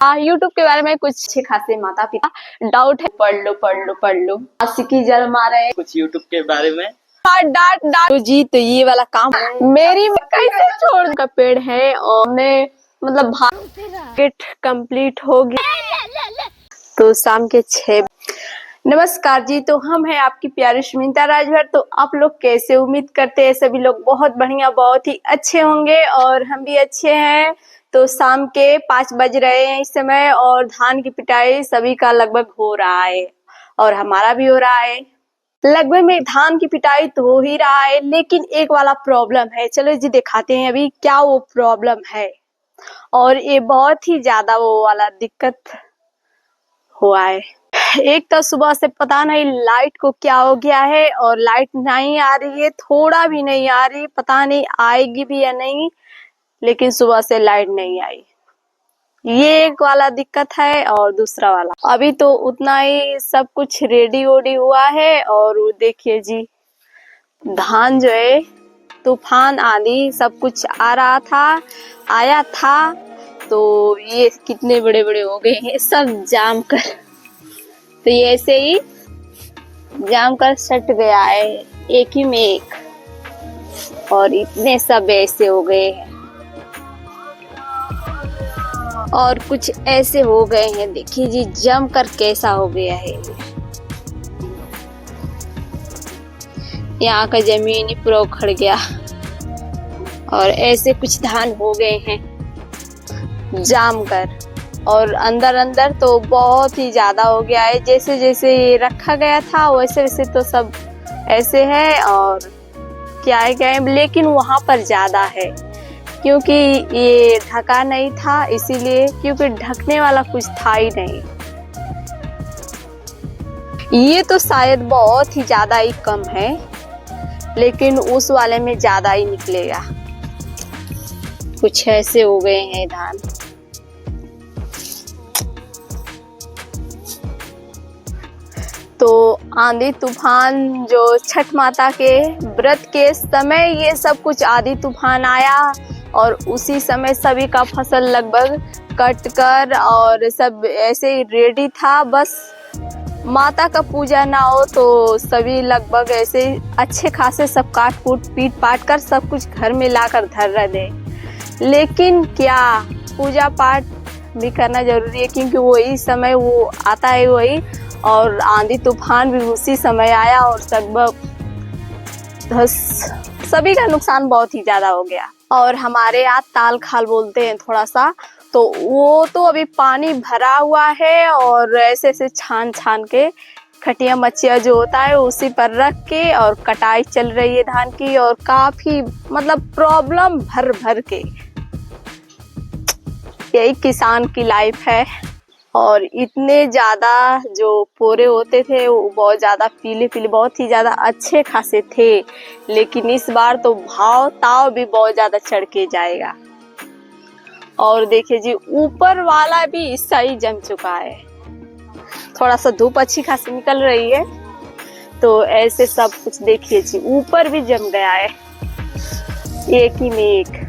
YouTube के बारे में कुछ अच्छे खासे माता पिता डाउट है, पढ़ लो आशिकी जल मारे कुछ यूट्यूब के बारे में डांट तो जी, तो ये वाला काम मेरी कैसे छोड़ का पेड़ है और हमने मतलब भागेट कंप्लीट हो गया तो शाम के 6। नमस्कार जी, तो हम हैं आपकी प्यारी सुमिता राजभर। तो आप लोग कैसे, उम्मीद करते हैं सभी लोग बहुत बढ़िया बहुत ही अच्छे होंगे और हम भी अच्छे हैं। तो शाम के 5 बज रहे हैं इस समय और धान की पिटाई सभी का लगभग हो रहा है और हमारा भी हो रहा है। लगभग में धान की पिटाई तो हो ही रहा है, लेकिन एक वाला प्रॉब्लम है। चलो जी दिखाते हैं अभी क्या वो प्रॉब्लम है। और ये बहुत ही ज्यादा वो वाला दिक्कत हुआ है। एक तो सुबह से पता नहीं लाइट को क्या हो गया है और लाइट नहीं आ रही है, थोड़ा भी नहीं आ रही, पता नहीं आएगी भी या नहीं, लेकिन सुबह से लाइट नहीं आई। ये एक वाला दिक्कत है। और दूसरा वाला अभी तो उतना ही सब कुछ रेडी वोडी हुआ है और देखिए जी धान जो है तूफान आंधी सब कुछ आ रहा था, आया था, तो ये कितने बड़े बड़े हो गए हैं सब जाम कर। तो ये ऐसे ही जाम कर सट गया है एक ही में एक, और इतने सब ऐसे हो गए हैं और कुछ ऐसे हो गए हैं। देखिए जी जम कर कैसा हो गया है। यहाँ का जमीन ही पूरा उखड़ गया और ऐसे कुछ धान हो गए हैं जाम कर। और अंदर अंदर तो बहुत ही ज्यादा हो गया है। जैसे जैसे ये रखा गया था वैसे वैसे तो सब ऐसे है और क्या है, लेकिन वहां पर ज्यादा है क्योंकि ये ढका नहीं था, इसीलिए, क्योंकि ढकने वाला कुछ था ही नहीं। ये तो शायद बहुत ही ज्यादा ही कम है, लेकिन उस वाले में ज्यादा ही निकलेगा। कुछ ऐसे हो गए हैं धान। तो आंधी तूफान जो छठ माता के व्रत के समय ये सब कुछ आंधी तूफान आया और उसी समय सभी का फसल लगभग कट कर और सब ऐसे ही रेडी था। बस माता का पूजा ना हो तो सभी लगभग ऐसे अच्छे खासे सब काट कूट पीट पाट कर सब कुछ घर में लाकर धर दे। लेकिन क्या पूजा पाठ भी करना जरूरी है क्योंकि वही समय वो आता है वही, और आंधी तूफान भी उसी समय आया और सभी का नुकसान बहुत ही ज्यादा हो गया। और हमारे यहाँ ताल खाल बोलते हैं थोड़ा सा, तो वो तो अभी पानी भरा हुआ है और ऐसे ऐसे छान छान के खटिया मच्छिया जो होता है उसी पर रख के और कटाई चल रही है धान की। और काफी मतलब प्रॉब्लम भर भर के, यही किसान की लाइफ है। और इतने ज्यादा जो पोरे होते थे वो बहुत ज्यादा पीले पीले बहुत ही ज्यादा अच्छे खासे थे, लेकिन इस बार तो भाव ताव भी बहुत ज्यादा चढ़ के जाएगा। और देखिए जी ऊपर वाला भी सही जम चुका है, थोड़ा सा धूप अच्छी खासी निकल रही है तो ऐसे सब कुछ देखिए जी ऊपर भी जम गया है एक ही में एक।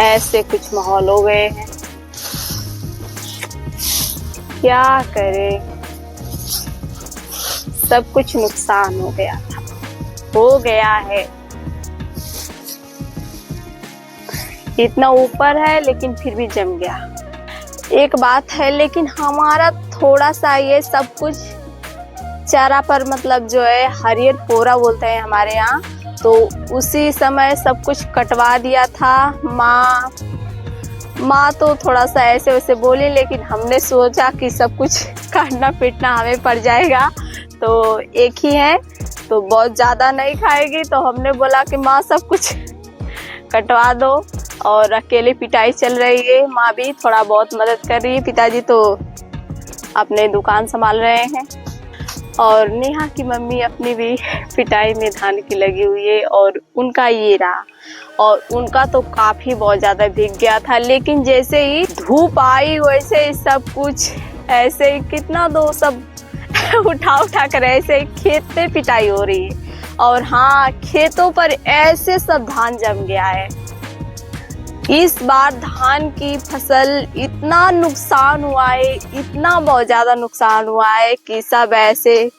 ऐसे कुछ माहौल हो गए हैं, क्या करें, सब कुछ नुकसान हो गया था, हो गया है। इतना ऊपर है लेकिन फिर भी जम गया। एक बात है, लेकिन हमारा थोड़ा सा ये सब कुछ चारा पर मतलब जो है हरियर पोरा बोलते हैं हमारे यहाँ, तो उसी समय सब कुछ कटवा दिया था। माँ तो थोड़ा सा ऐसे वैसे बोली, लेकिन हमने सोचा कि सब कुछ काटना पीटना हमें पड़ जाएगा, तो एक ही है तो बहुत ज़्यादा नहीं खाएगी, तो हमने बोला कि माँ सब कुछ कटवा दो। और अकेले पिटाई चल रही है, माँ भी थोड़ा बहुत मदद कर रही है, पिताजी तो अपने दुकान संभाल रहे हैं और नेहा की मम्मी अपनी भी पिटाई में धान की लगी हुई है। और उनका ये रहा, और उनका तो काफी बहुत ज्यादा भीग गया था, लेकिन जैसे ही धूप आई वैसे ही सब कुछ ऐसे ही कितना दो सब उठा उठा कर ऐसे ही खेत पे पिटाई हो रही है। और हाँ, खेतों पर ऐसे सब धान जम गया है, इस बार धान की फसल इतना नुकसान हुआ है, इतना बहुत ज्यादा नुकसान हुआ है कि सब ऐसे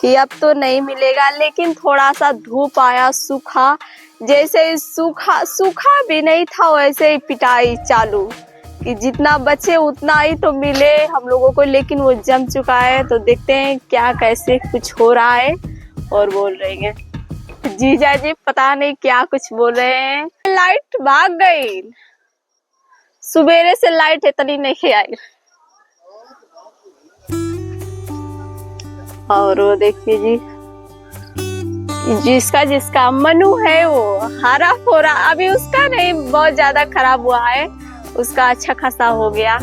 कि अब तो नहीं मिलेगा। लेकिन थोड़ा सा धूप आया, सूखा, जैसे सूखा सूखा भी नहीं था वैसे ही पिटाई चालू कि जितना बचे उतना ही तो मिले हम लोगों को, लेकिन वो जम चुका है। तो देखते हैं क्या कैसे कुछ हो रहा है। और बोल रहे हैं जीजा जी पता नहीं क्या कुछ बोल रहे हैं। लाइट भाग गई, सुबेरे से लाइट इतनी नहीं आई। और वो देखिए जी, जिसका जिसका मनु है वो हरा फोरा, अभी उसका नहीं बहुत ज्यादा खराब हुआ है, उसका अच्छा खासा हो गया।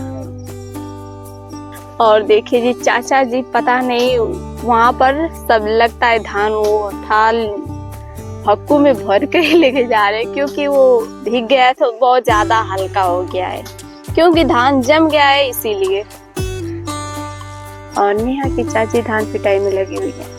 और देखिए जी चाचा जी पता नहीं वहां पर सब लगता है धान वो थाल हक्कू में भर के ही लेके जा रहे हैं, क्योंकि वो भीग गया है तो बहुत ज्यादा हल्का हो गया है, क्योंकि धान जम गया है इसीलिए। और नेहा की चाची धान पिटाई में लगी हुई है।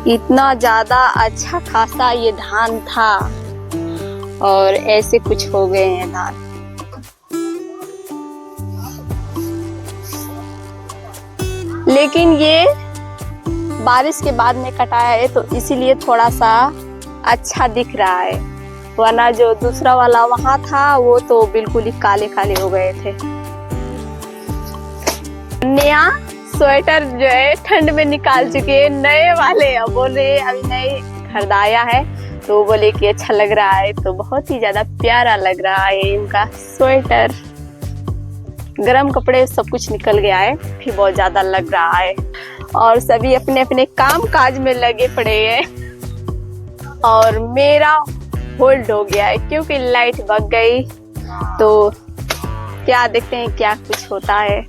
इतना ज्यादा अच्छा खासा ये धान था और ऐसे कुछ हो गए हैं धान। लेकिन ये बारिश के बाद में कटाया है तो इसीलिए थोड़ा सा अच्छा दिख रहा है, वरना जो दूसरा वाला वहां था वो तो बिल्कुल ही काले काले हो गए थे। नया स्वेटर जो है ठंड में निकाल चुके हैं नए वाले, अब बोल रहे अभी नए खरीदाया है तो बोले कि अच्छा लग रहा है, तो बहुत ही ज्यादा प्यारा लग रहा है इनका स्वेटर। गरम कपड़े सब कुछ निकल गया है, फिर बहुत ज्यादा लग रहा है। और सभी अपने अपने काम काज में लगे पड़े हैं और मेरा होल्ड हो गया है क्योंकि लाइट भग गई। तो क्या देखते हैं क्या कुछ होता है।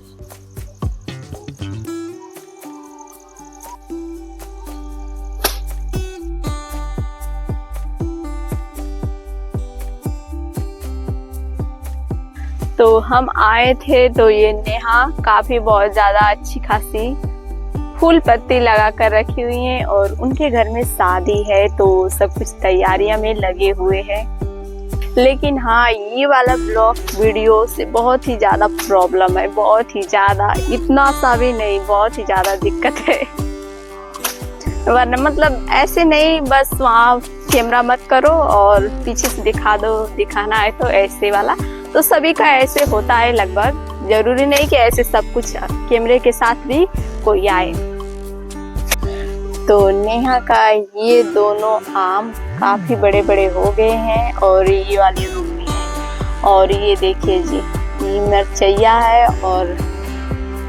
तो हम आए थे तो ये नेहा काफी बहुत ज्यादा अच्छी खासी फूल पत्ती लगा कर रखी हुई हैं और उनके घर में शादी है तो सब कुछ तैयारियां में लगे हुए हैं। लेकिन हाँ, ये वाला ब्लॉग वीडियो से बहुत ही ज्यादा प्रॉब्लम है, बहुत ही ज्यादा, इतना सा भी नहीं, बहुत ही ज्यादा दिक्कत है। वरना मतलब ऐसे नहीं बस वहाँ कैमरा मत करो और पीछे से दिखा दो, दिखाना है तो ऐसे वाला तो सभी का ऐसे होता है लगभग, जरूरी नहीं कि ऐसे सब कुछ कैमरे के साथ भी कोई आए। तो नेहा का ये दोनों आम काफी बड़े बड़े हो गए हैं और ये वाली रूम में है। और ये देखिए जी, ये मिर्चैया है और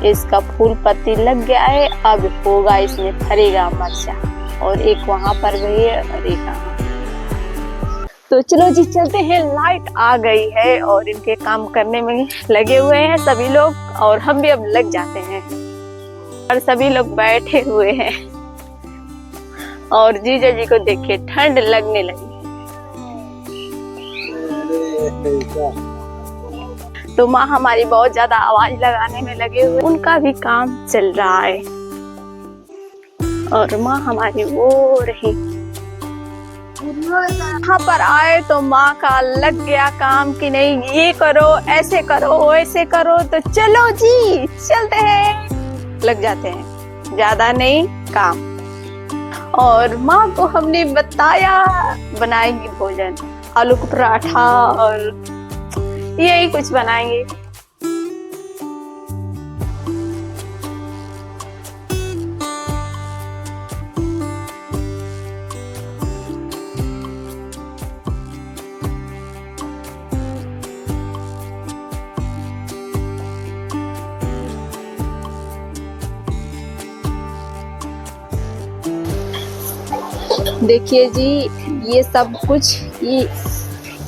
इसका फूल पत्ती लग गया है, अब होगा इसमें फरेगा मर्चा। और एक वहां पर भी है और एक यहाँ। तो चलो जी चलते हैं, लाइट आ गई है और इनके काम करने में लगे हुए हैं सभी लोग और हम भी अब लग जाते हैं। और सभी लोग बैठे हुए हैं और जीजा जी को देखिए ठंड लगने लगी। तो माँ हमारी बहुत ज्यादा आवाज लगाने में लगे हुए, उनका भी काम चल रहा है। और माँ हमारी वो रही, यहाँ पर आए तो माँ का लग गया काम कि नहीं ये करो, ऐसे करो, वैसे करो। तो चलो जी चलते हैं, लग जाते हैं, ज्यादा नहीं काम। और माँ को हमने बताया बनाएंगे भोजन, आलू का पराठा और यही कुछ बनाएंगे। देखिए जी ये सब कुछ ये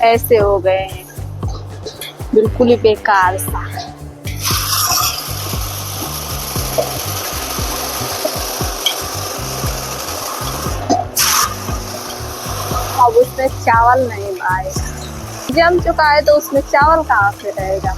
ऐसे हो गए हैं, बिल्कुल ही बेकार सा। अब उसमें चावल नहीं आएगा, जम चुका है तो उसमें चावल कहाँ से रहेगा।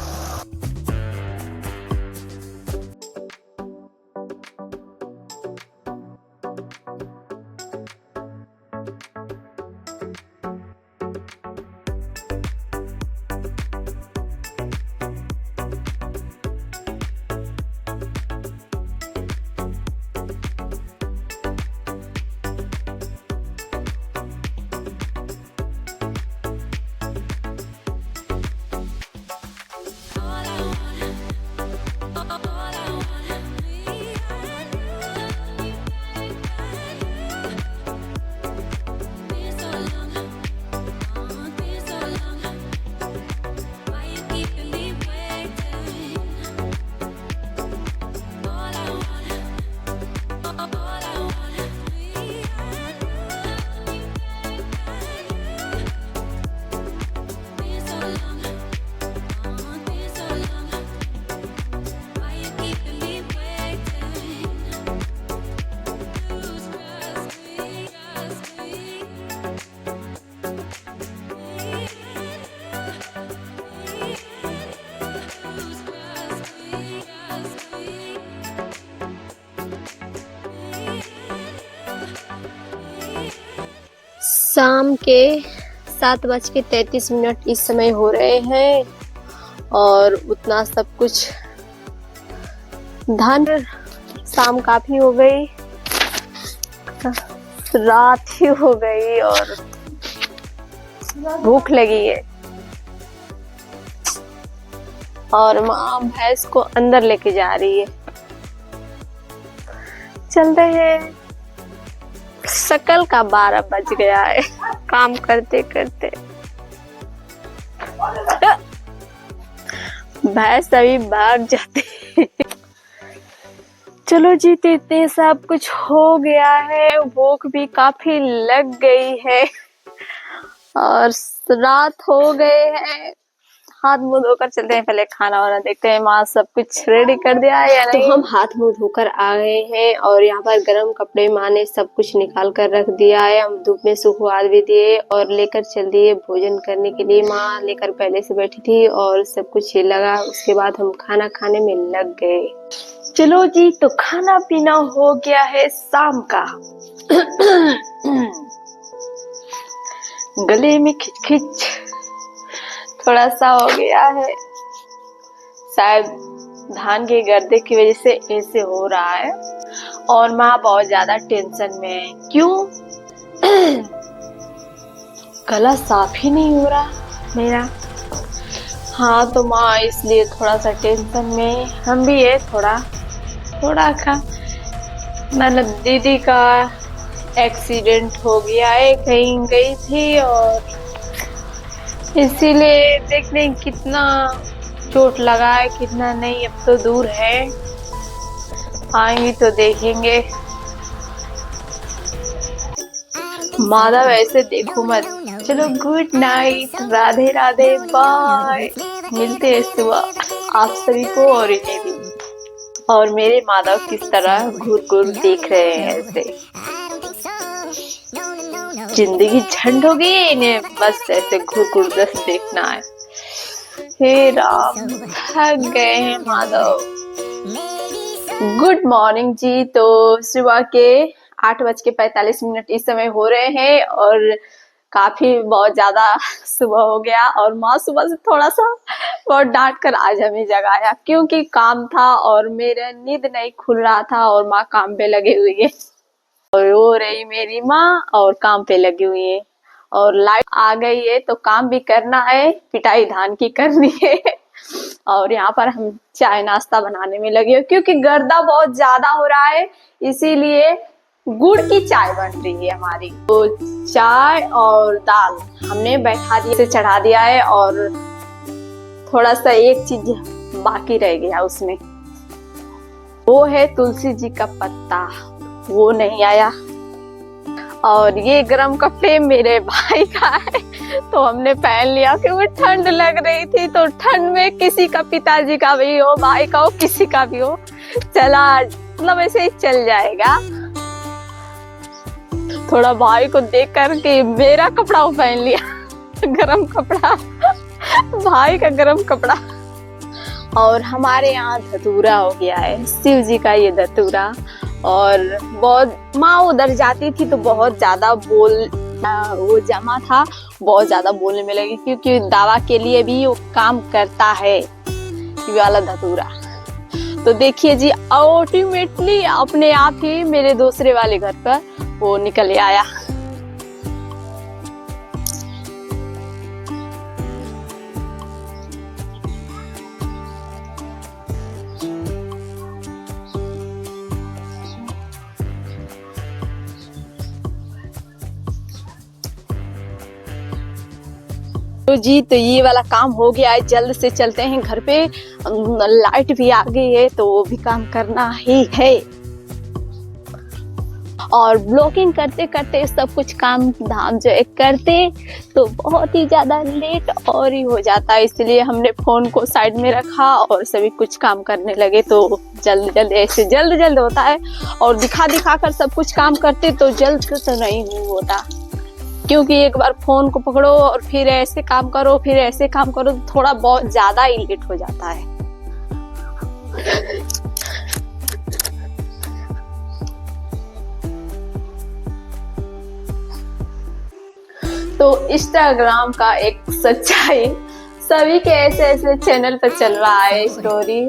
शाम के 7:33 इस समय हो रहे हैं और उतना सब कुछ धन शाम काफी हो गई, रात ही हो गई और भूख लगी है और माँ भैंस को अंदर लेके जा रही है। चलते हैं, शकल का 12 बज गया है काम करते करते। भैंस अभी भाग जाती है। चलो जी, तो इतने सब कुछ हो गया है, भूख भी काफी लग गई है और रात हो गए हैं। हाथ मुंह धोकर चलते हैं, पहले खाना वाना देखते हैं माँ सब कुछ रेडी कर दिया है या नहीं। तो हम हाथ मुंह धोकर आ गए हैं और यहाँ पर गर्म कपड़े माँ ने सब कुछ निकाल कर रख दिया है। हम धूप में सुखवा भी दिए और लेकर चल दिए भोजन करने के लिए। माँ लेकर पहले से बैठी थी और सब कुछ ये लगा। उसके बाद हम खाना खाने में लग गए। चलो जी, तो खाना पीना हो गया है शाम का। गले में खिच थोड़ा सा हो गया है, शायद धान के गर्दे की वजह से ऐसे हो रहा है और माँ बहुत ज्यादा टेंशन में है। क्यों? गला साफ ही नहीं हो रहा मेरा। हाँ, तो माँ इसलिए थोड़ा सा टेंशन में, हम भी है थोड़ा का। मतलब दीदी का एक्सीडेंट हो गया है, कहीं गई थी और इसीलिए देखने कितना चोट लगा है कितना नहीं। अब तो दूर है, आएंगी तो देखेंगे। माधव ऐसे देखो मत। चलो good night, Radhe Radhe, bye. मिलते हैं सुबह आप सभी को और इन्हें भी। और मेरे माधव किस तरह घूर घूर देख रहे हैं ऐसे। जिंदगी झंड हो गई इन्हें, बस ऐसे घूर घूर बस देखना है। हे राम, थक गए हैं माधव। गुड मॉर्निंग जी। तो सुबह के 8:45 इस समय हो रहे हैं और काफी बहुत ज्यादा सुबह हो गया और माँ सुबह से थोड़ा सा बहुत डांट कर आज हमें जगाया क्योंकि काम था और मेरा नींद नहीं खुल रहा था और माँ काम पे लगी हुई है और रो रही मेरी माँ और काम पे लगी हुई है और लाइट आ गई है तो काम भी करना है, पिटाई धान की करनी है। और यहाँ पर हम चाय नाश्ता बनाने में लगे क्योंकि गर्दा बहुत ज्यादा हो रहा है, इसीलिए गुड़ की चाय बन रही है हमारी। तो चाय और दाल हमने बैठा दिए से चढ़ा दिया है और थोड़ा सा एक चीज बाकी रह गया उसमें, वो है तुलसी जी का पत्ता, वो नहीं आया। और ये गरम कपड़े मेरे भाई का है तो हमने पहन लिया क्योंकि ठंड लग रही थी। तो ठंड में किसी का पिताजी का भी हो, भाई का हो, किसी का भी हो, चला मतलब ऐसे ही चल जाएगा। थोड़ा भाई को देख कर के मेरा कपड़ा पहन लिया गरम कपड़ा, भाई का गरम कपड़ा। और हमारे यहाँ धतूरा हो गया है, शिव जी का ये धतूरा। और बहुत माँ उधर जाती थी तो बहुत ज्यादा वो जमा था, बहुत ज्यादा बोलने में लगी क्योंकि दवा के लिए भी वो काम करता है ये वाला धतूरा। तो देखिए जी, अल्टीमेटली अपने आप ही मेरे दूसरे वाले घर पर वो निकल आया। तो जी, तो ये वाला काम हो गया है, जल्द से चलते हैं घर पे। लाइट भी आ गई है तो वो भी काम करना ही है। और ब्लॉगिंग करते करते सब कुछ काम धाम जो है करते तो बहुत ही ज्यादा लेट और ही हो जाता है, इसलिए हमने फोन को साइड में रखा और सभी कुछ काम करने लगे। तो जल्द ऐसे जल्द होता है और दिखा कर सब कुछ काम करते तो जल्द तो नहीं होता, क्योंकि एक बार फोन को पकड़ो और फिर ऐसे काम करो फिर ऐसे काम करो तो थोड़ा बहुत ज्यादा ही लेट हो जाता है। तो इंस्टाग्राम का एक सच्चाई, सभी के ऐसे ऐसे चैनल पर चल रहा है स्टोरी।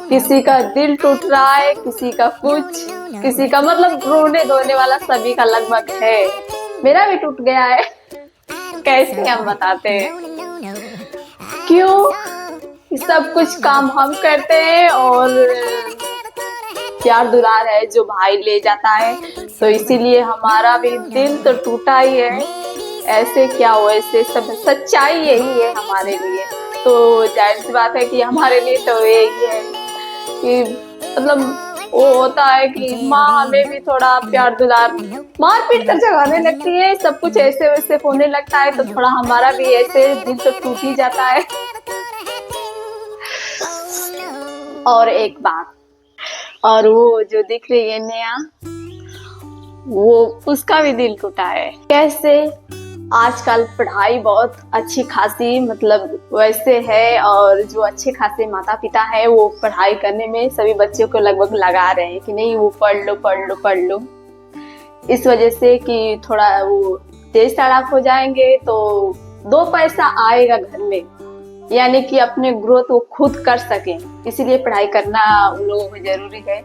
किसी का दिल टूट रहा है, किसी का कुछ, किसी का मतलब रोने धोने वाला सभी का लगभग है। मेरा भी टूट गया है। कैसे हम बताते हैं क्यों? सब कुछ काम हम करते हैं और प्यार दुलार है जो भाई ले जाता है, तो इसीलिए हमारा भी दिल तो टूटा ही है। ऐसे क्या हो, ऐसे सब सच्चाई यही है हमारे लिए। तो जाहिर सी बात है कि हमारे लिए तो यही है कि मतलब वो होता है कि माँ हमें भी थोड़ा प्यार दुलार मार पीट कर जगाने लगती है, सब कुछ ऐसे वैसे होने लगता है, तो थोड़ा हमारा भी ऐसे दिल तो टूट ही जाता है। और एक बात, और वो जो दिख रही है नेहा, वो उसका भी दिल टूटा है। कैसे? आजकल पढ़ाई बहुत अच्छी खासी मतलब वैसे है, और जो अच्छे खासे माता पिता है वो पढ़ाई करने में सभी बच्चों को लगभग लगा रहे हैं कि नहीं वो पढ़ लो पढ़ लो पढ़ लो, इस वजह से कि थोड़ा वो तेज तड़ाक हो जाएंगे तो दो पैसा आएगा घर में, यानी कि अपने ग्रोथ वो खुद कर सकें, इसीलिए पढ़ाई करना उन लोगों को जरूरी है।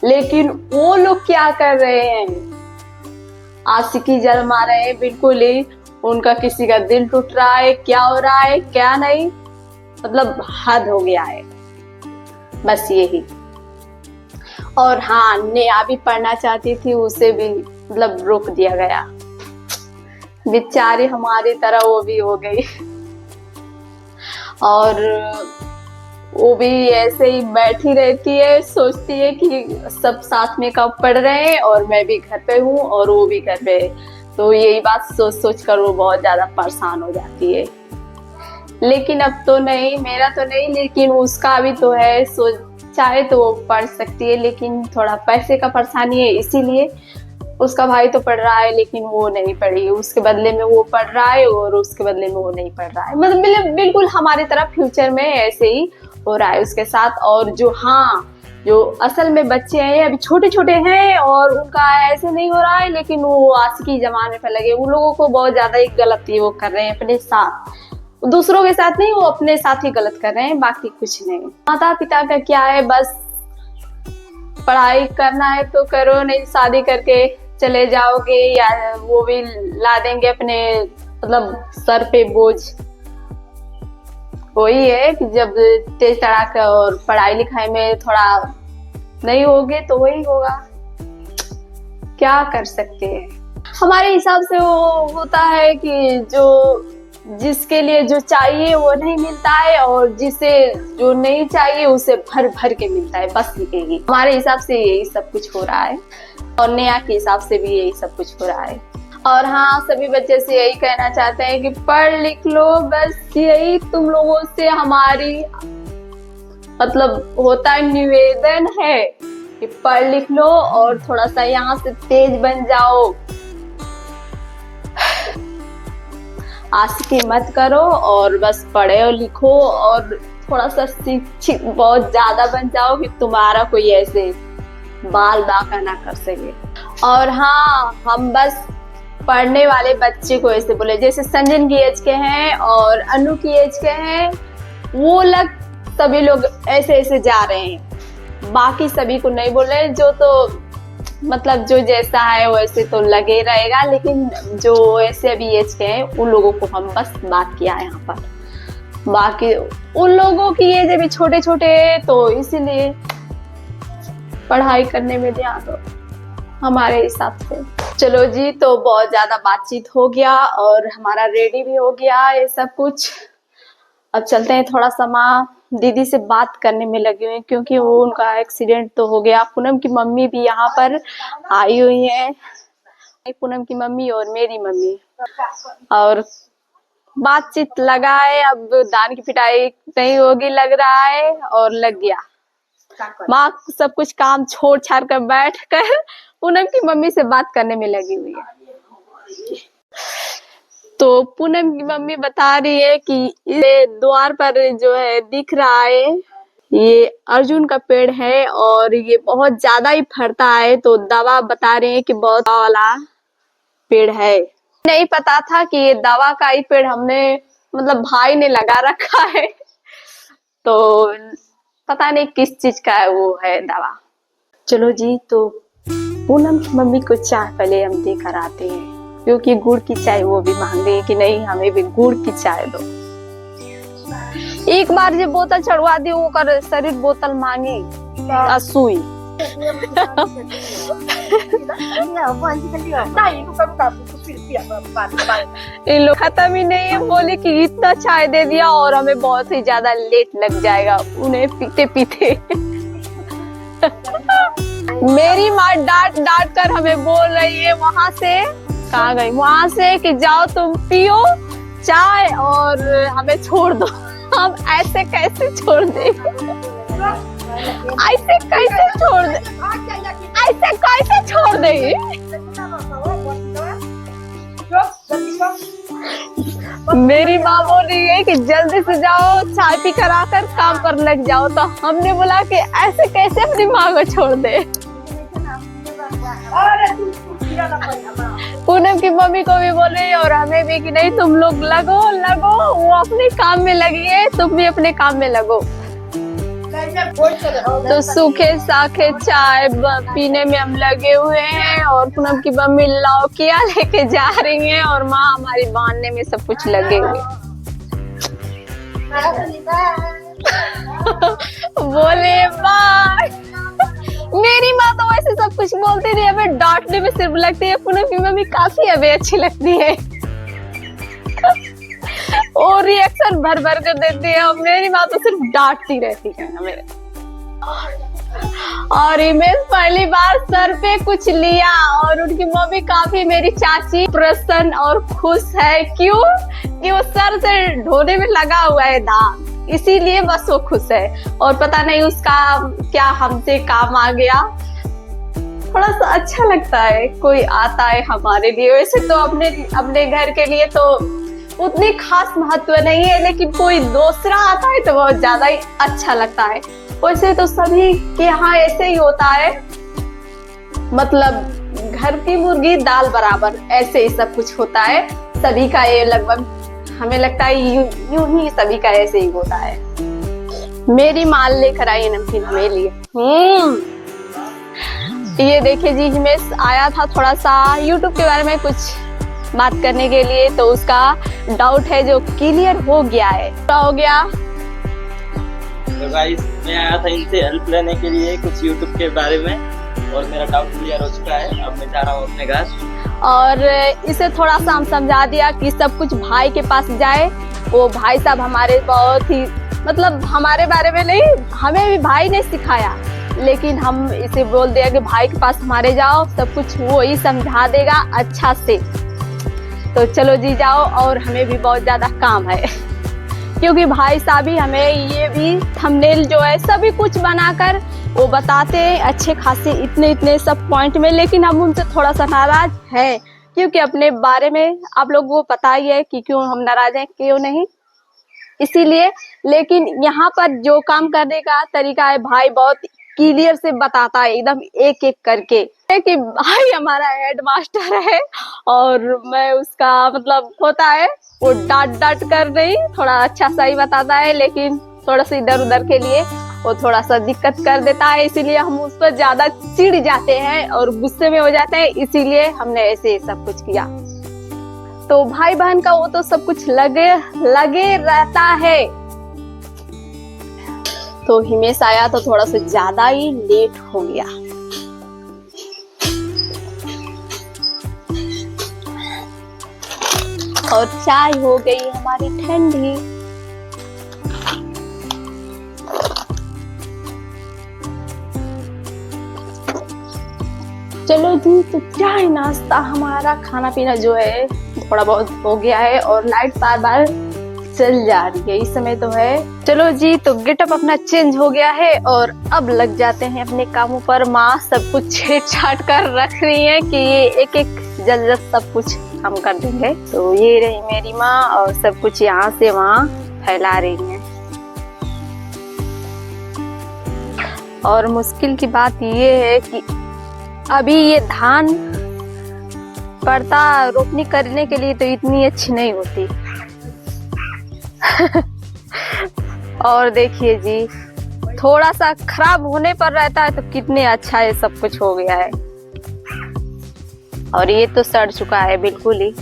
लेकिन वो लोग क्या कर रहे हैं? आशिकी जलमा रहे हैं बिल्कुल ही। उनका किसी का दिल टूट रहा है, क्या हो रहा है क्या नहीं, मतलब हद हो गया है, बस यही। और हाँ, नेहा भी पढ़ना चाहती थी, उसे भी मतलब रोक दिया गया। बेचारी हमारी तरह वो भी हो गई। और वो भी ऐसे ही बैठी रहती है, सोचती है कि सब साथ में कब पढ़ रहे हैं और मैं भी घर पे हूँ और वो भी घर पे है, तो यही बात सोच सोच कर वो बहुत ज्यादा परेशान हो जाती है। लेकिन अब तो नहीं, मेरा तो नहीं, लेकिन उसका भी तो है, चाहे तो वो पढ़ सकती है, लेकिन थोड़ा पैसे का परेशानी है, इसीलिए उसका भाई तो पढ़ रहा है लेकिन वो नहीं पढ़ी, उसके बदले में वो पढ़ रहा है और उसके बदले में वो नहीं पढ़ रहा है। मतलब बिल्कुल हमारी तरह फ्यूचर में ऐसे ही हो रहा है उसके साथ। और जो असल में बच्चे हैं अभी छोटे छोटे हैं और उनका ऐसे नहीं हो रहा है, लेकिन वो आशिकी जमाने पे लगे, उन लोगों को बहुत ज्यादा ही गलती वो कर रहे हैं अपने साथ, दूसरों के साथ नहीं, वो अपने साथ ही गलत कर रहे हैं, बाकी कुछ नहीं। माता पिता का क्या है, बस पढ़ाई करना है तो करो, नहीं शादी करके चले जाओगे या वो भी ला देंगे अपने मतलब सर पे बोझ। वही है कि जब तेज तड़ाक और पढ़ाई लिखाई में थोड़ा नहीं होगे तो वही होगा, क्या कर सकते हैं। हमारे हिसाब से वो होता है कि जो जिसके लिए जो चाहिए वो नहीं मिलता है और जिसे जो नहीं चाहिए उसे भर भर के मिलता है, बस यही हमारे हिसाब से यही सब कुछ हो रहा है और नेहा के हिसाब से भी यही सब कुछ हो रहा है। और हाँ, सभी बच्चे से यही कहना चाहते हैं कि पढ़ लिख लो, बस यही तुम लोगों से हमारी मतलब होता है निवेदन है कि पढ़ लिख लो और थोड़ा सा यहाँ से तेज बन जाओ, आशिकी मत करो और बस पढ़े और लिखो और थोड़ा सा शिक्षित बहुत ज्यादा बन जाओ कि तुम्हारा कोई ऐसे बाल बांका ना कर सके। और हाँ, हम बस पढ़ने वाले बच्चे को ऐसे बोले, जैसे संजन की एज के हैं और अनु की एज के हैं, वो लग सभी लोग ऐसे ऐसे जा रहे हैं, बाकी सभी को नहीं बोल रहे, जो तो मतलब जो जैसा है वैसे तो लगे रहेगा, लेकिन जो ऐसे अभी एज के हैं उन लोगों को हम बस बात किया है यहाँ पर। बाकी उन लोगों की एज अभी छोटे छोटे है, तो इसीलिए पढ़ाई करने में ध्यान दो हमारे हिसाब से। चलो जी, तो बहुत ज्यादा बातचीत हो गया और हमारा रेडी भी हो गया ये सब कुछ। अब चलते हैं, थोड़ा सा माँ दीदी से बात करने में लगे हुए, क्योंकि वो उनका एक्सीडेंट तो हो गया। पूनम की मम्मी भी यहाँ पर आई हुई है, पूनम की मम्मी और मेरी मम्मी, और बातचीत लगा है। अब दान की पिटाई नहीं होगी लग रहा है, और लग गया। माँ सब कुछ काम छोड़ छाड़ कर बैठ कर पूनम की मम्मी से बात करने में लगी हुई है। तो पूनम की मम्मी बता रही है कि ये द्वार पर जो है दिख रहा है, ये अर्जुन का पेड़ है और ये बहुत ज्यादा ही फरता है, तो दवा बता रहे हैं कि बहुत वाला पेड़ है। नहीं पता था कि ये दवा का ही पेड़ हमने मतलब भाई ने लगा रखा है, तो पता नहीं किस चीज का है वो है दवा। चलो जी, तो पूनम की मम्मी को चाय पहले हम देकर आते हैं, क्योंकि गुड़ की चाय वो भी मांगे कि नहीं हमें भी गुड़ की चाय दो। एक बार जब बोतल चढ़वा दी वो कर शरीर बोतल मांगे सुई। इन लोग खत्म ही नहीं है, बोले कि इतना चाय दे दिया और हमें बहुत ही ज्यादा लेट लग जाएगा उन्हें पीते पीते। मेरी माँ डांट डांट कर हमें बोल रही है वहां से, कहाँ गई, वहां से कि जाओ तुम पियो चाय और हमें छोड़ दो। हम ऐसे कैसे छोड़ दे, ऐसे कैसे छोड़ दे, ऐसे कैसे छोड़ दे। मेरी माँ बोल रही है कि जल्दी से जाओ चाय पी कर आकर काम पर लग जाओ, तो हमने बोला कि ऐसे कैसे अपनी माँ को छोड़ दे। पूनम की मम्मी को भी बोल रही है और हमें भी कि नहीं तुम लोग लगो लगो, वो अपने काम में लगी है, तुम भी अपने काम में लगो। तो सूखे साखे चाय पीने में हम लगे हुए हैं और पूनम की मम्मी लौकिया लेके जा रही हैं और माँ हमारी बांधने में सब कुछ लगे हुए। बोले बाय। मेरी माँ तो वैसे सब कुछ बोलती नहीं, हमें डांटने में सिर्फ लगती है। पूनम की मम्मी काफी हमें अच्छी लगती है और रिएक्शन भर भर कर देती है, और मेरी माँ तो सिर्फ डांटती रहती है हमें। और हिमेश पहली बार सर पे कुछ लिया और उनकी मम्मी काफी, मेरी चाची प्रसन्न और खुश है। क्यों कि वो सर से ढोने में लगा हुआ है दाग, इसीलिए बस वो खुश है। और पता नहीं उसका क्या हमसे काम आ गया, थोड़ा सा अच्छा लगता है कोई आता है हमारे लिए। वैसे तो अपने घर के लिए तो उतनी खास महत्व नहीं है, लेकिन कोई दूसरा आता है तो बहुत ज्यादा ही अच्छा लगता है। वैसे तो सभी के यहाँ ऐसे ही होता है, मतलब घर की मुर्गी दाल बराबर ऐसे ही सब कुछ होता है सभी का। ये लगभग हमें लगता है यूं ही सभी का ऐसे ही होता है। मेरी माल लेकर आई नमकीन हमें लिए। ये देखिए जी, हिमेश आया था थोड़ा सा यूट्यूब के बारे में कुछ बात करने के लिए, तो उसका डाउट है जो क्लियर हो गया है। क्या हो गया? तो गाइस मैं आया था इनसे हेल्प लेने के लिए कुछ यूट्यूब के बारे में, और मेरा डाउट क्लियर हो चुका है। अब मैं जा रहा हूँ अपने घर, और इसे थोड़ा सा हम समझा दिया कि सब कुछ भाई के पास जाए। वो भाई साहब हमारे बहुत ही मतलब हमारे बारे में नहीं, हमें भी भाई ने सिखाया, लेकिन हम इसे बोल दिया कि भाई के पास हमारे जाओ, सब कुछ वो ही समझा देगा अच्छा से। तो चलो जी जाओ, और हमें भी बहुत ज्यादा काम है क्योंकि भाई साहब ही हमें ये भी थंबनेल जो है सभी कुछ बनाकर वो बताते हैं अच्छे खासे इतने सब पॉइंट में, लेकिन हम उनसे थोड़ा सा नाराज है क्योंकि अपने बारे में आप लोगों को पता ही है कि क्यों हम नाराज हैं क्यों नहीं, इसीलिए। लेकिन यहाँ पर जो काम करने का तरीका है भाई बहुत क्लियर से बताता है एकदम एक एक करके, कि भाई हमारा हेड मास्टर है और मैं उसका मतलब होता है वो डांट डांट कर नहीं, थोड़ा अच्छा सा ही बताता है, लेकिन थोड़ा सा इधर उधर के लिए वो थोड़ा सा दिक्कत कर देता है, इसीलिए हम उस पर ज्यादा चिढ़ जाते हैं और गुस्से में हो जाते हैं, इसीलिए हमने ऐसे सब कुछ किया। तो भाई बहन का वो तो सब कुछ लगे रहता है। तो हिमेश आया तो थोड़ा सा ज्यादा ही लेट हो गया। और चाय हो गई हमारी ठंडी। चलो जी, तो चाय नाश्ता हमारा खाना पीना जो है थोड़ा बहुत हो गया है और लाइट बार बार चल जा रही है इस समय तो है। चलो जी, तो गेटअप अपना चेंज हो गया है और अब लग जाते हैं अपने कामों पर। माँ सब कुछ छेड़ छाड़ कर रख रही है कि ये एक एक जल्द सब कुछ हम कर देंगे। तो ये रही मेरी माँ और सब कुछ यहाँ से वहाँ फैला रही है। और मुश्किल की बात ये है कि अभी ये धान पड़ता रोपनी करने के लिए तो इतनी अच्छी नहीं होती। और देखिए जी, थोड़ा सा खराब होने पर रहता है तो कितने अच्छा ये सब कुछ हो गया है। और ये तो सड़ चुका है बिल्कुल ही।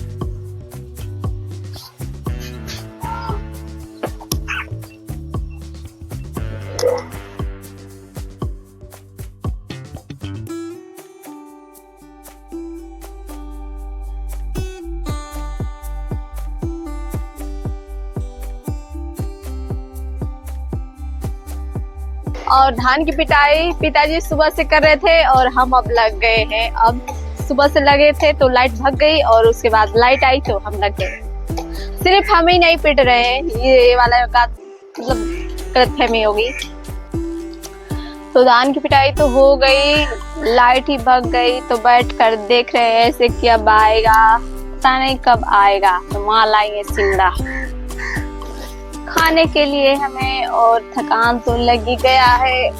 और धान की पिटाई पिताजी सुबह से कर रहे थे और हम अब लग गए हैं। अब सुबह से लगे थे तो लाइट भग गई और उसके बाद लाइट आई तो हम लग गए। सिर्फ हम ही नहीं पिट रहे हैं, ये वाला का मतलब गलतफहमी होगी। तो धान की पिटाई तो हो गई, लाइट ही भग गई तो बैठ कर देख रहे हैं ऐसे कि अब आएगा, पता नहीं कब आएगा। तो माँ लाएंगे सिंगड़ा खाने के लिए हमें, और थकान तो लगी गया है।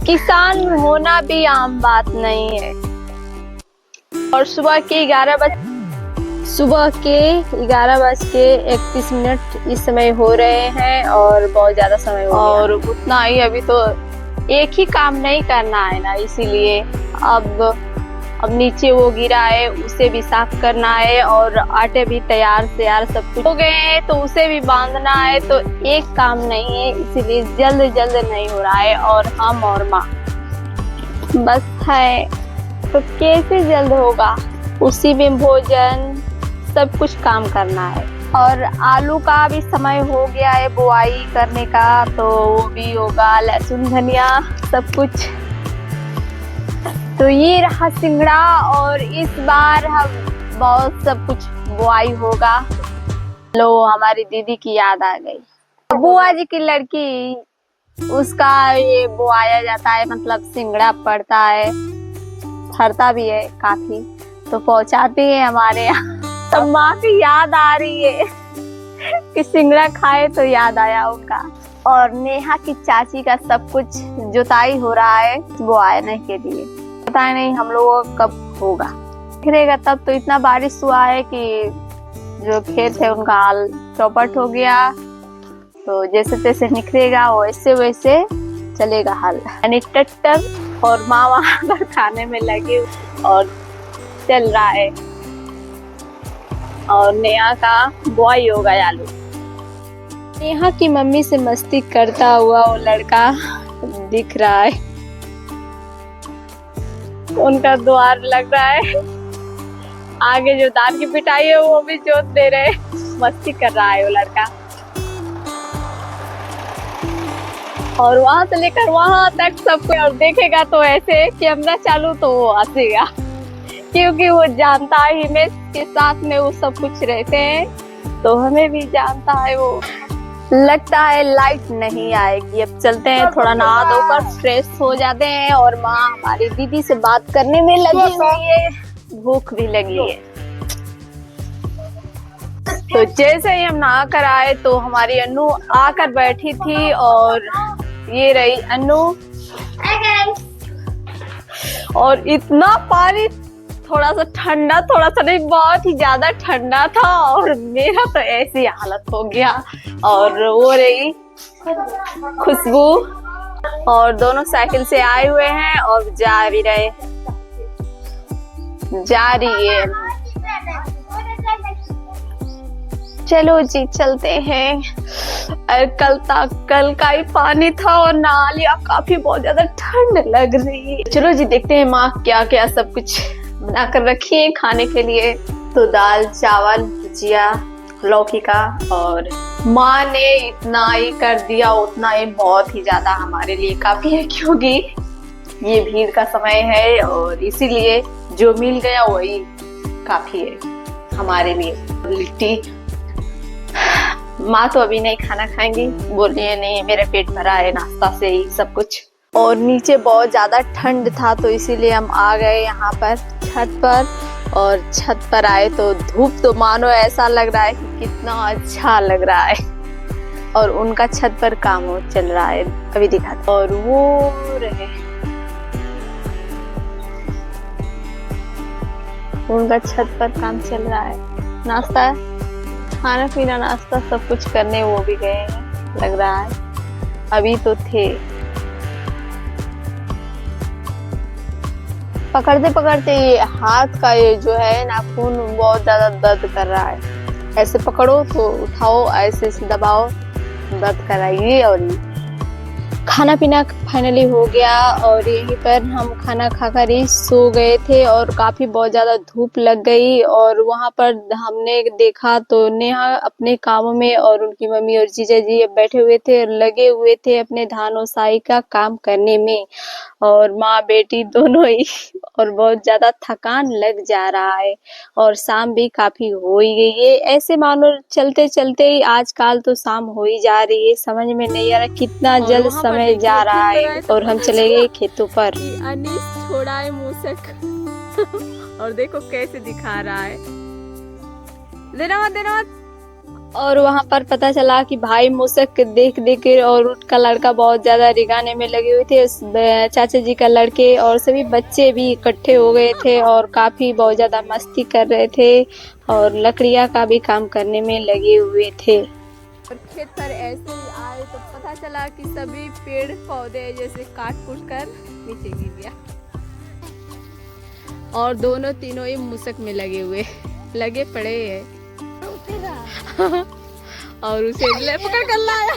किसान होना भी आम बात नहीं है। और सुबह के 11:31 इस समय हो रहे हैं और बहुत ज्यादा समय हो गया। और उतना ही अभी तो एक ही काम नहीं करना है ना, इसीलिए अब नीचे वो गिरा है उसे भी साफ करना है और आटे भी तैयार सब कुछ हो गए हैं तो उसे भी बांधना है। तो एक काम नहीं है, इसीलिए जल्द नहीं हो रहा है। और हम और माँ बस है तो कैसे जल्द होगा, उसी में भोजन सब कुछ काम करना है। और आलू का भी समय हो गया है बुआई करने का, तो वो भी होगा, लहसुन धनिया सब कुछ। तो ये रहा सिंगड़ा और इस बार हम बहुत सब कुछ बुआई होगा। लो हमारी दीदी की याद आ गई, बुआ जी की लड़की, उसका ये बुआया जाता है, मतलब सिंगड़ा पड़ता है, फरता भी है काफी, तो पहुंचाते हैं हमारे यहाँ। तो माँ की याद आ रही है कि सिंगड़ा खाए तो याद आया उनका। और नेहा की चाची का सब कुछ जुताई हो रहा है बुआने के लिए, पता नहीं हम लोगों को कब होगा, गिरेगा तब। तो इतना बारिश हुआ है कि जो खेत है उनका हाल चौपट हो गया, तो जैसे तैसे निकलेगा वैसे चलेगा हाल। यानी ट्रैक्टर और माँ वहाँ पर खाने में लगे और चल रहा है। और नेहा का बॉय होगा आलू। नेहा की मम्मी से मस्ती करता हुआ वो लड़का दिख रहा है, उनका द्वार लग रहा है। आगे जो धान की पिटाई है वो भी जोत दे रहे, मस्ती कर रहा है वो लड़का। और वहां से लेकर वहां तक सबको, और देखेगा तो ऐसे कैमरा चालू तो वो हंसेगा, क्योंकि वो जानता है हिमेश के साथ में वो सब कुछ रहते हैं, तो हमें भी जानता है वो। लगता है लाइट नहीं आएगी, अब चलते हैं, थोड़ा नहा धोकर फ्रेश हो जाते हैं। और माँ हमारी दीदी से बात करने में लगी हुई है, भूख भी लगी है। तो जैसे ही हम नहा कर आए तो हमारी अन्नू आकर बैठी थी, और ये रही अन्नू। और इतना पानी थोड़ा सा ठंडा, थोड़ा सा नहीं, बहुत ही ज्यादा ठंडा था, और मेरा तो ऐसी हालत हो गया। और वो रही खुशबू, और दोनों साइकिल से आए हुए हैं और जा भी रहे, जा रही है। चलो जी चलते हैं। कल का ही पानी था और नहा लिया, काफी बहुत ज्यादा ठंड लग रही है। चलो जी देखते हैं माँ क्या क्या सब कुछ बना कर रखी है खाने के लिए। तो दाल चावल भुजिया लौकी का, और माँ ने इतना ही कर दिया, उतना ही बहुत ही ज्यादा हमारे लिए काफी है, क्योंकि ये भीड़ का समय है और इसीलिए जो मिल गया वही काफी है हमारे लिए। लिट्टी माँ तो अभी नहीं खाना खाएंगी, बोल रही है नहीं मेरा पेट भरा है नाश्ता से ही सब कुछ। और नीचे बहुत ज्यादा ठंड था तो इसीलिए हम आ गए यहाँ पर छत पर, और छत पर आए तो धूप तो मानो ऐसा लग रहा है कि कितना अच्छा लग रहा है। और उनका छत पर काम चल रहा है, अभी दिखाते। और वो रहे उनका छत पर काम चल रहा है। नाश्ता, खाना पीना, नाश्ता सब कुछ करने वो भी गए हैं लग रहा है, अभी तो थे। पकड़ते पकड़ते ये हाथ का ये जो है नाखून बहुत ज्यादा दर्द कर रहा है। ऐसे पकड़ो तो उठाओ, ऐसे दबाओ, दर्द कराइए। और खाना पीना फाइनली हो गया और यहीं पर हम खाना खाकर ही सो गए थे और काफी बहुत ज्यादा धूप लग गई। और वहां पर हमने देखा तो नेहा अपने कामों में और उनकी मम्मी और जीजा जी बैठे हुए थे और लगे हुए थे अपने धान ओसाई का काम करने में, और माँ बेटी दोनों ही। और बहुत ज्यादा थकान लग जा रहा है और शाम भी काफी हो ही गई है। ऐसे मानो चलते चलते ही आजकल तो शाम हो ही जा रही है, समझ में नहीं आ रहा कितना जल्द समय जा रहा है। और हम चले गए खेतों पर। अनीस छोड़ा है मूसक और देखो कैसे दिखा रहा है, देना मत। और वहां पर पता चला कि भाई मूसक देख देख और उसका लड़का बहुत ज्यादा रिगाने में लगे हुए थे। चाचा जी का लड़के और सभी बच्चे भी इकट्ठे हो गए थे और काफी बहुत ज्यादा मस्ती कर रहे थे और लकड़ियां का भी काम करने में लगे हुए थे। और खेत पर ऐसे ही आए तो पता चला कि सभी पेड़ पौधे जैसे काट कूट कर नीचे गिर गया और दोनों तीनों ही मूसक में लगे पड़े हैं। और उसे पकड़ कर लाया।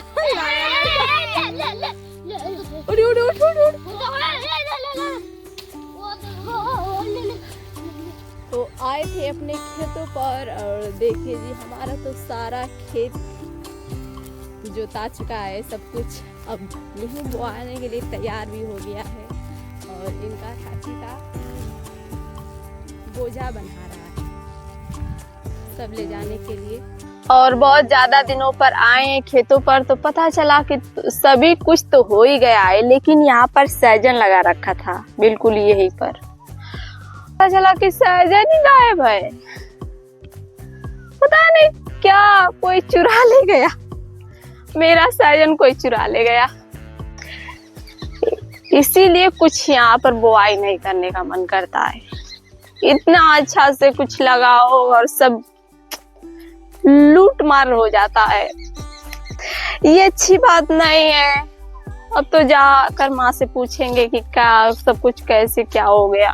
तो आए थे अपने खेतों पर और देखिए जी हमारा तो सारा खेत जोता चुका है, सब कुछ अब गेहूं बोआने के लिए तैयार भी हो गया है और इनका चाची का बोझा बना रहा है सब ले जाने के लिए। और बहुत ज्यादा दिनों पर आए हैं खेतों पर तो पता चला कि सभी कुछ तो हो ही गया है, लेकिन यहाँ पर सहजन लगा रखा था बिल्कुल यहीं पर। पता चला कि सहजन ही गायब है, पता नहीं क्या कोई चुरा ले गया, मेरा सहजन कोई चुरा ले गया। इसीलिए कुछ यहाँ पर बुआई नहीं करने का मन करता है। इतना अच्छा से कुछ लगाओ और सब लूट मार हो जाता है, ये अच्छी बात नहीं है। अब तो जाकर माँ से पूछेंगे कि क्या सब कुछ कैसे क्या हो गया।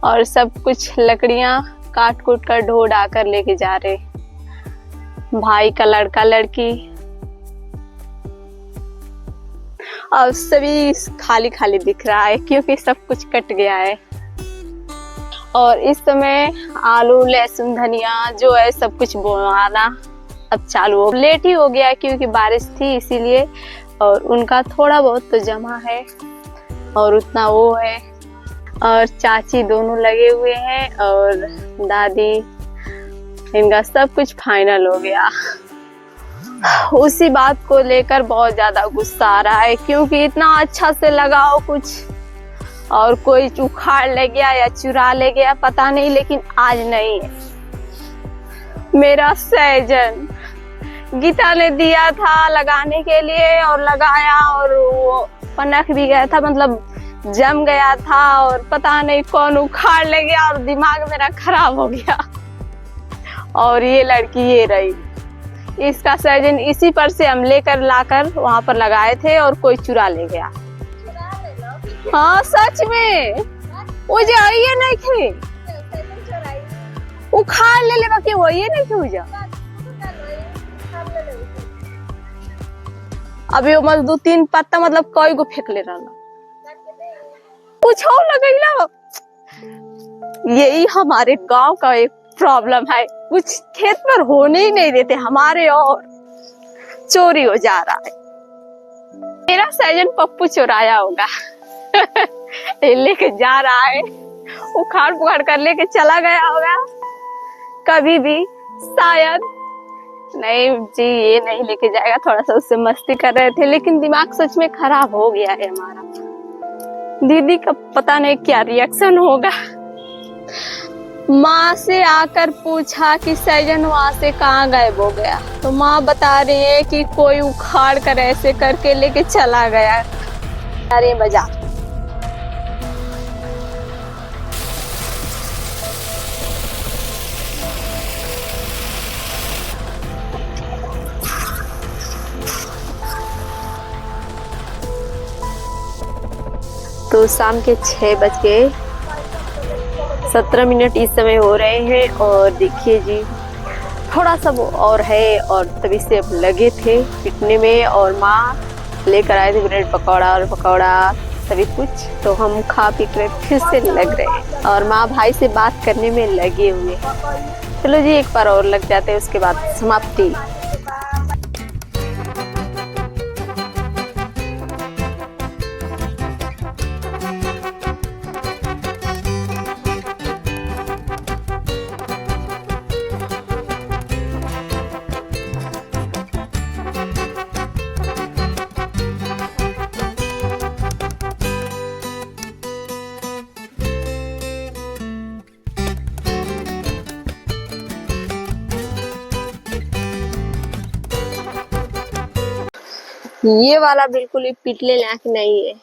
और सब कुछ लकड़ियां काट कूट कर ढो ढा कर लेके जा रहे भाई का लड़का लड़की। और सभी खाली खाली दिख रहा है क्योंकि सब कुछ कट गया है। और इस समय आलू लहसुन धनिया जो है सब कुछ बोना अब चालू हो, लेट ही हो गया क्योंकि बारिश थी इसीलिए। और उनका थोड़ा बहुत तो जमा है और उतना वो है। और चाची दोनों लगे हुए हैं और दादी, इनका सब कुछ फाइनल हो गया। उसी बात को लेकर बहुत ज्यादा गुस्सा आ रहा है क्योंकि इतना अच्छा से लगाओ कुछ और कोई उखाड़ ले गया या चुरा ले गया पता नहीं, लेकिन आज नहीं है। मेरा सहजन गीता ने दिया था लगाने के लिए और लगाया और वो पनक भी गया था, मतलब जम गया था और पता नहीं कौन उखाड़ ले गया और दिमाग मेरा खराब हो गया। और ये लड़की ये रही, इसका सहजन इसी पर से हम लेकर लाकर वहां पर लगाए थे और कोई चुरा ले गया। हाँ सच में वो जो ये नहीं थे उखाड़ ले बाकी वो ये नहीं थे जा। अभी वो मतलब 2-3 पत्ता मतलब कई गो फेंक ले रहा कुछ और लगेगा। यही हमारे गांव का एक प्रॉब्लम है, कुछ खेत पर होने ही नहीं देते हमारे और चोरी हो जा रहा है। मेरा सहजन पप्पू चुराया होगा लेके जा रहा है, उखाड़ पुखाड़ कर लेके चला गया होगा कभी भी शायद। नहीं जी ये नहीं लेके जाएगा, थोड़ा सा उससे मस्ती कर रहे थे लेकिन दिमाग सच में खराब हो गया है हमारा। दीदी का पता नहीं क्या रिएक्शन होगा। माँ से आकर पूछा कि सहजन वहां से कहाँ गायब हो गया तो माँ बता रही है कि कोई उखाड़ कर ऐसे करके लेके चला गया। अरे बाजार तो शाम के 6:17 इस समय हो रहे हैं और देखिए जी थोड़ा सा वो और है और तभी से अब लगे थे पिटने में। और माँ लेकर आए थे ब्रेड पकौड़ा और पकौड़ा सभी कुछ, तो हम खा पी कर फिर से लग रहे हैं और माँ भाई से बात करने में लगे हुए हैं। चलो जी एक बार और लग जाते हैं, उसके बाद समाप्ति। ये वाला बिल्कुल ही पिटने लायक नहीं है।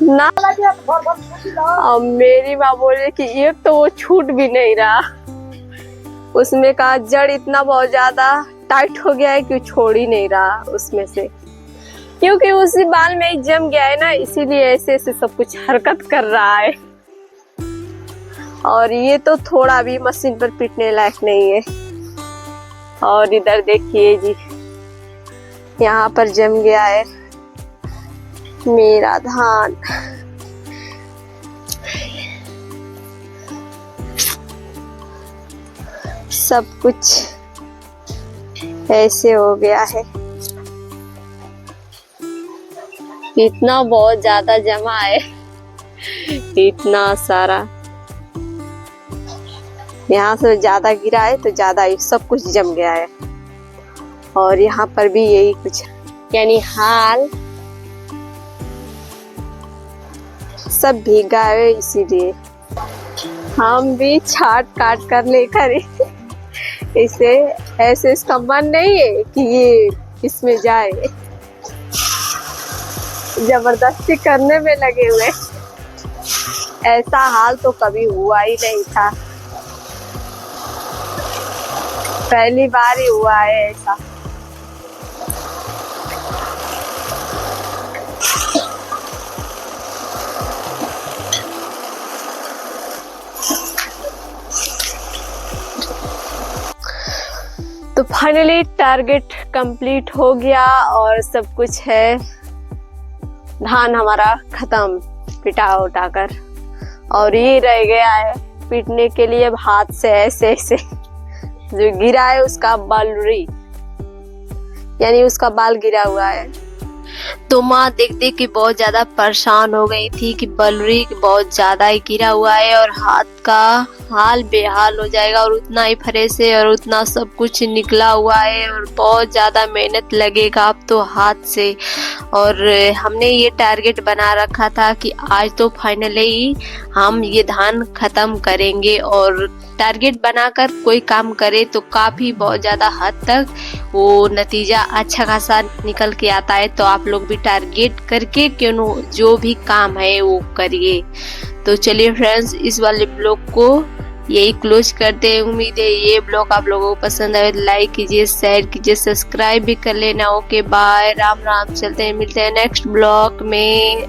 ना और मेरी माँ बोले कि एक तो वो छूट भी नहीं रहा, उसमें का जड़ इतना बहुत ज्यादा टाइट हो गया है कि छोड़ ही नहीं रहा उसमें से, क्योंकि उसी बाल में जम गया है ना, इसीलिए ऐसे ऐसे सब कुछ हरकत कर रहा है। और ये तो थोड़ा भी मशीन पर पीटने लायक नहीं है। और इधर देखिए जी यहाँ पर जम गया है मेरा धान। सब कुछ ऐसे हो गया है, इतना बहुत ज्यादा जमा है, इतना सारा। यहाँ से ज्यादा गिरा है तो ज्यादा ही सब कुछ जम गया है। और यहाँ पर भी यही कुछ, यानी हाल सब भीगा है, इसीलिए हम भी छाट काट कर लेकर इसे ऐसे, इसका मन नहीं है कि ये इसमें जाए, जबरदस्ती करने में लगे हुए। ऐसा हाल तो कभी हुआ ही नहीं था, पहली बार ही हुआ है ऐसा। तो फाइनली टारगेट कंप्लीट हो गया और सब कुछ है। धान हमारा खत्म पिटा उठाकर, और ये रह गया है पीटने के लिए अब हाथ से ऐसे ऐसे। जो गिरा है उसका बालरी, यानी उसका बाल गिरा हुआ है। तो माँ देख देख के बहुत ज्यादा परेशान हो गई थी कि बलरी बहुत ज्यादा ही गिरा हुआ है और हाथ का हाल बेहाल हो जाएगा, और उतना ही फ्रेश है और उतना सब कुछ निकला हुआ है और बहुत ज्यादा मेहनत लगेगा अब तो हाथ से। और हमने ये टारगेट बना रखा था कि आज तो फाइनली हम ये धान खत्म करेंगे, और टारगेट बनाकर कोई काम करे तो काफी बहुत ज्यादा हद तक वो नतीजा अच्छा खासा निकल के आता है। तो आप लोग भी टारगेट करके क्यों जो भी काम है वो करिए। तो चलिए फ्रेंड्स, इस वाले ब्लॉग को यही क्लोज करते हैं। उम्मीद है ये ब्लॉग आप लोगों को पसंद आए, लाइक कीजिए, शेयर कीजिए, सब्सक्राइब भी कर लेना। ओके बाय, राम राम, चलते हैं, मिलते हैं नेक्स्ट ब्लॉग में।